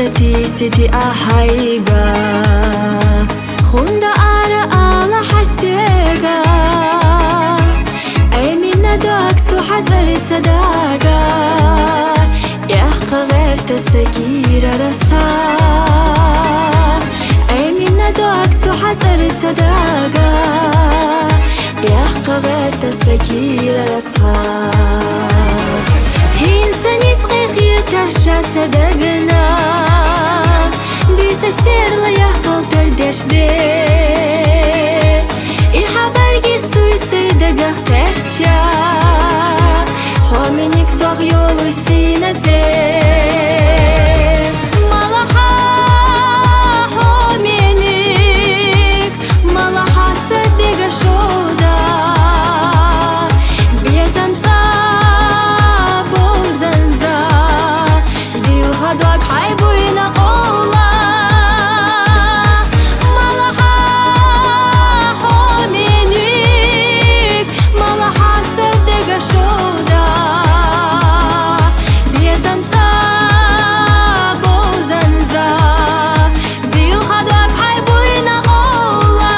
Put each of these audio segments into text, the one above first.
ستي ستي أحيقا خوندا أرى على حسيقا عيمينا داكتو حذرت صداقا يحقى غير تسكير رسا عيمينا داكتو حذرت صداقا يحقى غير تسكير رسا هين سني تغيخي ترشا صدقنا بيسا سير ليحقل تردش دي إحبارجي سوي سيدقا خيرشا حومينيك صغ يولو سينا دي مالحا حومينيك مالحا صدقا شودا بيزنتا بوزنزا ديل خدوك حيبوينا قولا مالحا حومينيك مالحا صدقا شودا بيزنتا بوزنزا ديل خدوك حيبوينا قولا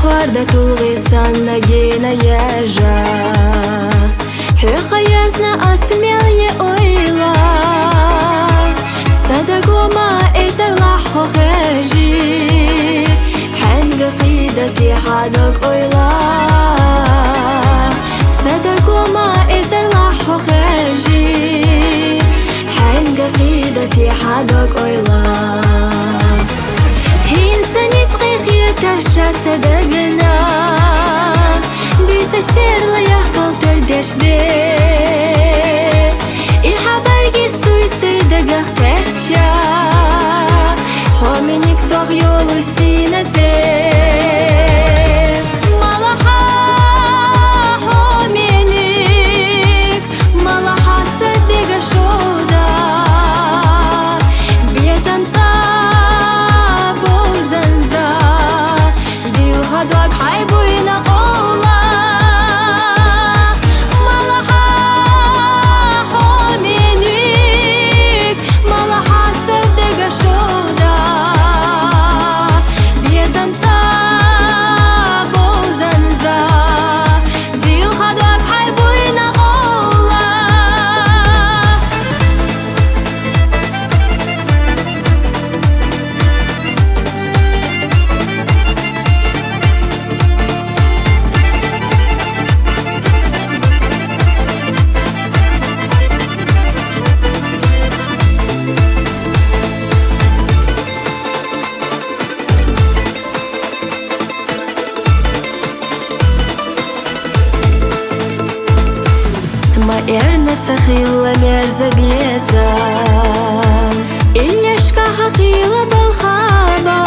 Guarda tulgıysan nagina yeja Hüqayazna asmelye oyla Sadagoma ezerlah hoxeji Hanga qidati hadag oyla Sadagoma ezerlah hoxeji Hanga qidati hadag oyla هين سني تغيخي ترشا صدقنا بيسا سير ليحقل تردش دي إحبارجي سوي سيدقا خيرشا حومينيك صغ يولو سينا دي مالحا حومينيك مالحا صدقا شودا بيزنتا خدوك حيبوينا قولا مالحا حومينيك مالحا صدقا شودا بيزنتا بوزنزا ديل خدوك حيبوينا قولا Эрна цахила мерза беса Ильяшка хахила балхаба